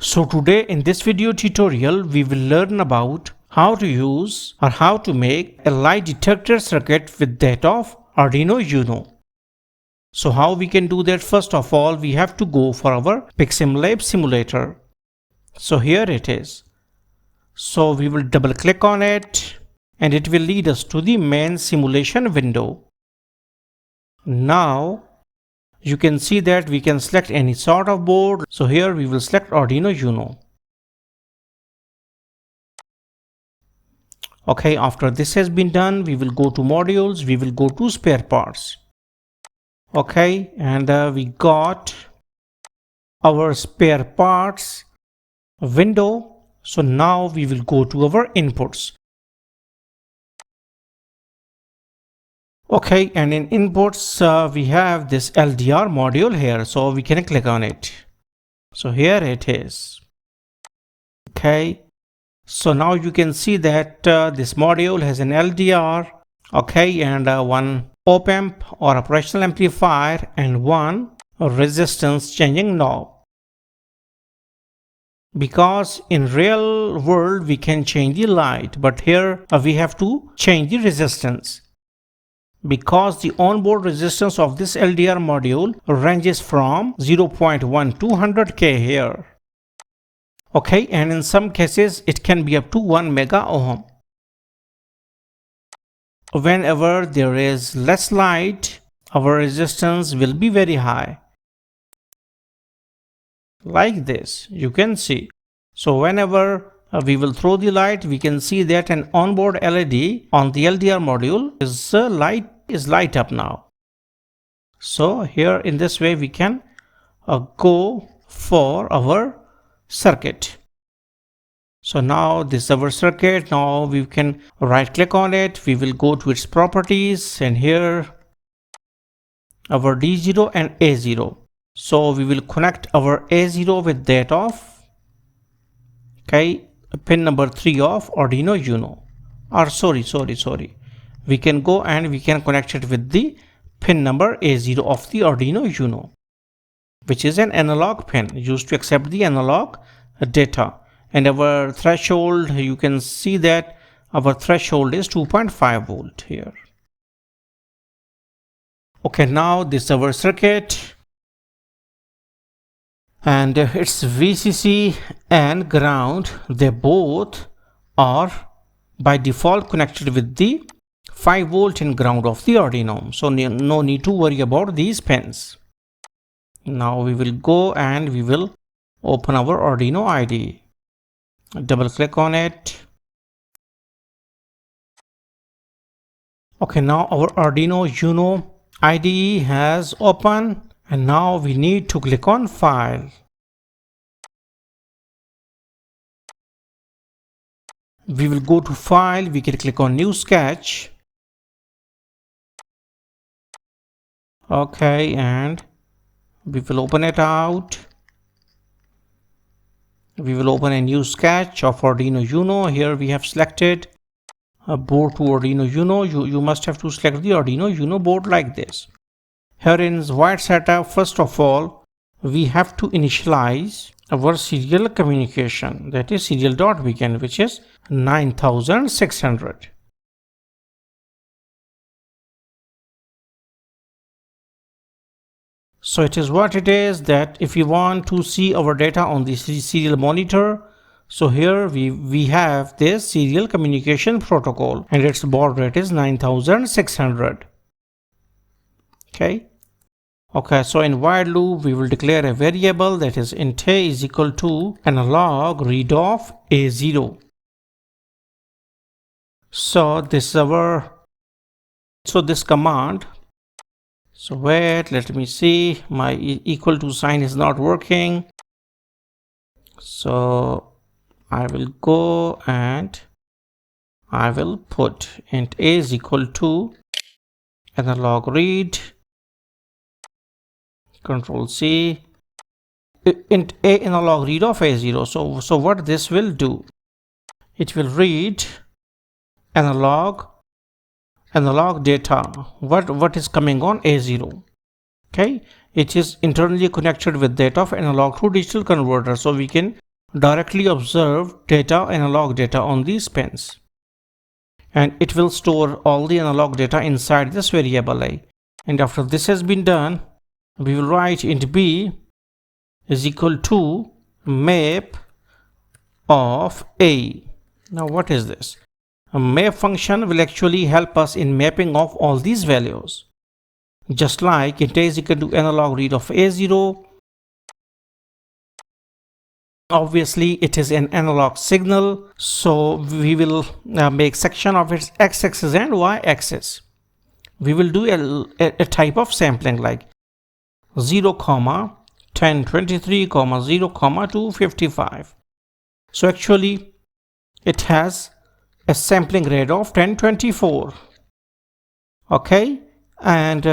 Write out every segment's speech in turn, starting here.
So today in this video tutorial we will learn about how to use or how to make a light detector circuit with that of Arduino Uno. So how we can do that? First of all, we have to go for our picsimlab simulator. So here it is. So we will double click on it and it will lead us to the main simulation window. Now you can see that we can select any sort of board. So here we will select Arduino Uno. Okay, after this has been done, we will go to modules, we will go to spare parts. Okay, and we got our spare parts window. So now we will go to our inputs. Okay, and in inputs we have this LDR module here, so we can click on it. So here it is. Okay, so now you can see that this module has an LDR, okay, and one op-amp or operational amplifier and one resistance changing knob. Because in real world we can change the light, but here we have to change the resistance. Because the onboard resistance of this LDR module ranges from 0.1 to 100k here. Okay, and in some cases it can be up to 1 mega ohm. Whenever there is less light, our resistance will be very high. Like this, you can see. So whenever we will throw the light, we can see that an onboard LED on the LDR module is light up now. So here in this way we can go for our circuit. So now this is our circuit. Now we can right click on it. We will go to its properties and here our D0 and A0. So we will connect our A0 with that of pin number 3 of Arduino Uno. Or sorry. We can go and we can connect it with the pin number A0 of the Arduino Uno, which is an analog pin used to accept the analog data. And our threshold, you can see that our threshold is 2.5 volt here. Okay, now this is our circuit. And its VCC and ground, they both are by default connected with the 5 volt in ground of the Arduino. So no need to worry about these pins. Now we will go and we will open our Arduino IDE. Double click on it. Okay, now our Arduino Uno IDE has opened. And now we need to click on File. We will go to File, we can click on New Sketch. Okay, and we will open it out. We will open a new sketch of Arduino Uno. Here we have selected a board to Arduino Uno. You must have to select the Arduino Uno board like this. Here in white setup, first of all, we have to initialize our serial communication, that is serial.begin, which is 9600. So it is what it is, that if you want to see our data on the serial monitor, so here we have this serial communication protocol and its baud rate is 9600. Okay, so in while loop we will declare a variable that is int a is equal to analog read of A0. So this is this command. So wait, let me see, my equal to sign is not working. So I will go and I will put int a is equal to analog read, Control C, int a analog read of A0. So what this will do, it will read analog data, what is coming on A0. Okay, it is internally connected with that of analog to digital converter, so we can directly observe data, analog data on these pins, and it will store all the analog data inside this variable a. And after this has been done, we will write int b is equal to map of a. Now what is this? A map function will actually help us in mapping of all these values. Just like it is equal to analog read of A0. Obviously it is an analog signal, so we will make section of its x-axis and y-axis. We will do a type of sampling like 0, 1023, 0, 255. So actually it has a sampling rate of 1024. Okay, and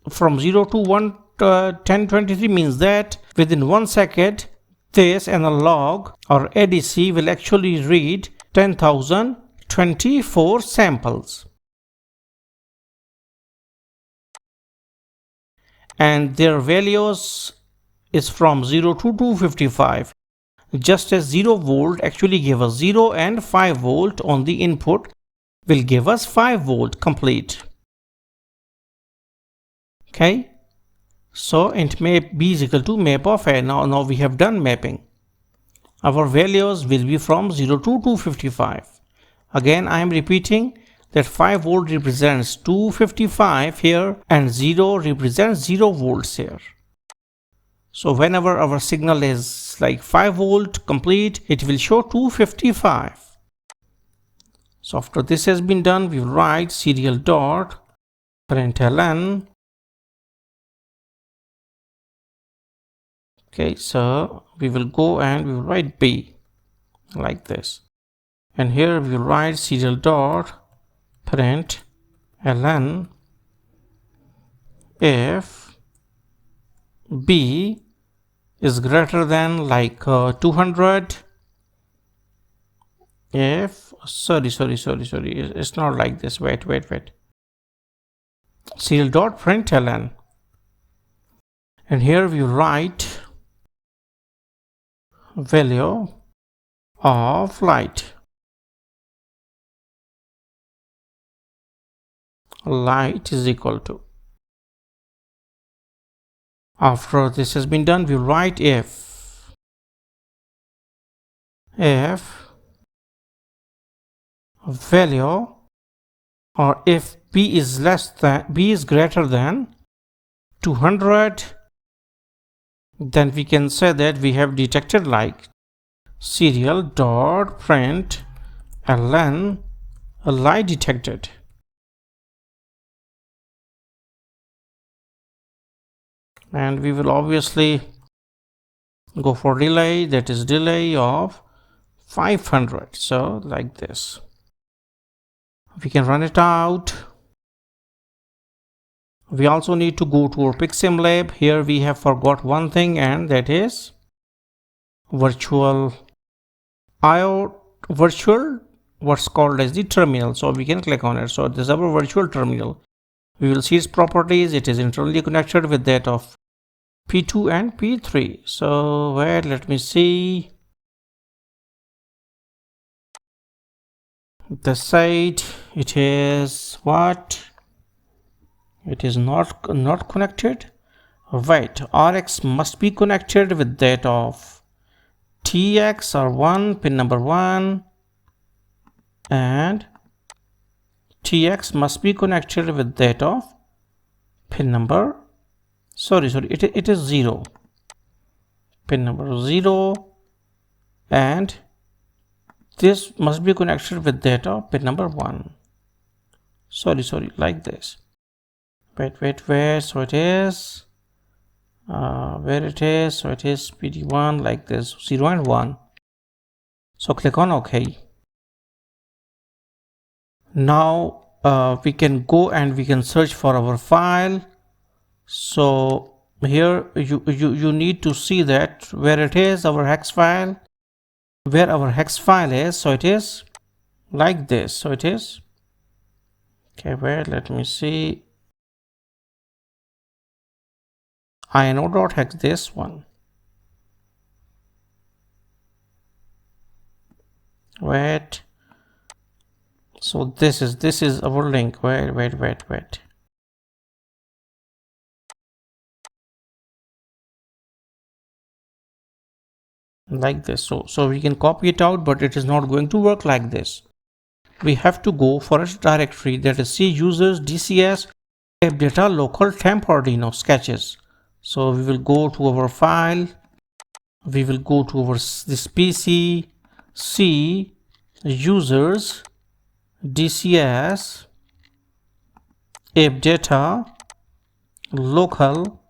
from 0 to 1023 means that within 1 second this analog or ADC will actually read 10,024 samples, and their values is from 0 to 255. Just as 0 volt actually gave us 0 and 5 volt on the input will give us 5 volt complete. Okay, so int map b is equal to map of a. Now we have done mapping. Our values will be from 0 to 255. Again I am repeating that 5 volt represents 255 here and 0 represents 0 volts here. So whenever our signal is like 5 volt complete, it will show 255. So after this has been done, we will write serial dot println. Okay, so we will go and we will write b like this, and here we will write serial dot println if b is greater than like 200. If sorry, it's not like this. Wait. Serial dot println, and here we write value of light is equal to. After this has been done, we write if value, or if b is greater than 200, then we can say that we have detected like serial dot print ln a light detected. And we will obviously go for delay, that is delay of 500. So like this, we can run it out. We also need to go to our picsimlab. Here we have forgot one thing, and that is virtual what's called as the terminal. So we can click on it. So this is our virtual terminal. We will see its properties. It is internally connected with that of P2 and P3. So where, let me see the site. It is what? It is not connected. Wait, RX must be connected with that of TX or 1, pin number 1, and TX must be connected with that of pin number, it is 0, pin number 0, and this must be connected with that of pin number 1. Like this. Wait, so it is where it is, so it is PD1 like this, 0 and 1. So click on OK. Now we can go and we can search for our file. So here you need to see that where it is our hex file, where our hex file is. So it is like this. So it is okay, where, let me see, ino.hex, this one. wait. So this is our link. Wait. Like this. So we can copy it out, but it is not going to work like this. We have to go for a directory, that is C users DCS app data local temp arduino sketches. So we will go to our file, we will go to our this PC C users DCS app data local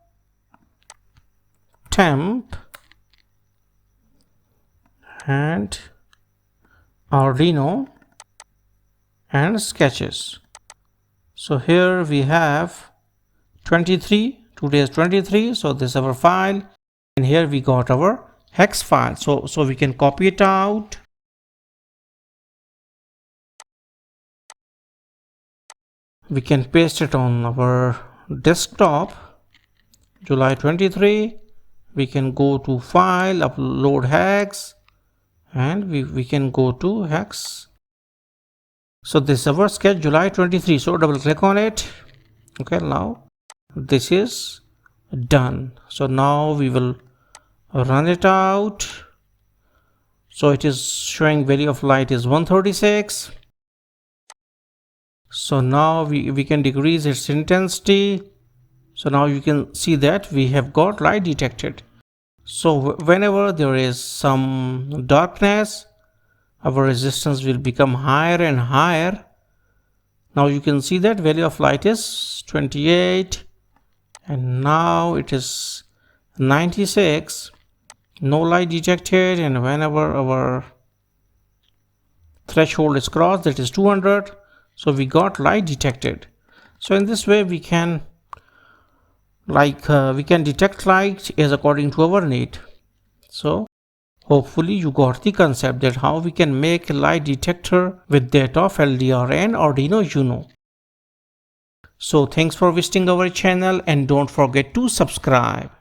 temp and arduino and sketches. So here we have 23, today is 23, so this is our file, and here we got our hex file. So we can copy it out. We can paste it on our desktop. July 23, we can go to file, upload hex, and we can go to hex. So this is our sketch July 23. So double click on it. Okay, now this is done. So now we will run it out. So it is showing value of light is 136. So now we can decrease its intensity. So now you can see that we have got light detected. So whenever there is some darkness, our resistance will become higher and higher. Now you can see that value of light is 28 and now it is 96. No light detected, and whenever our threshold is crossed, that is 200, so we got light detected. So in this way we can detect light as according to our need. So hopefully you got the concept that how we can make a light detector with that of LDR and Arduino Uno. So thanks for visiting our channel and don't forget to subscribe.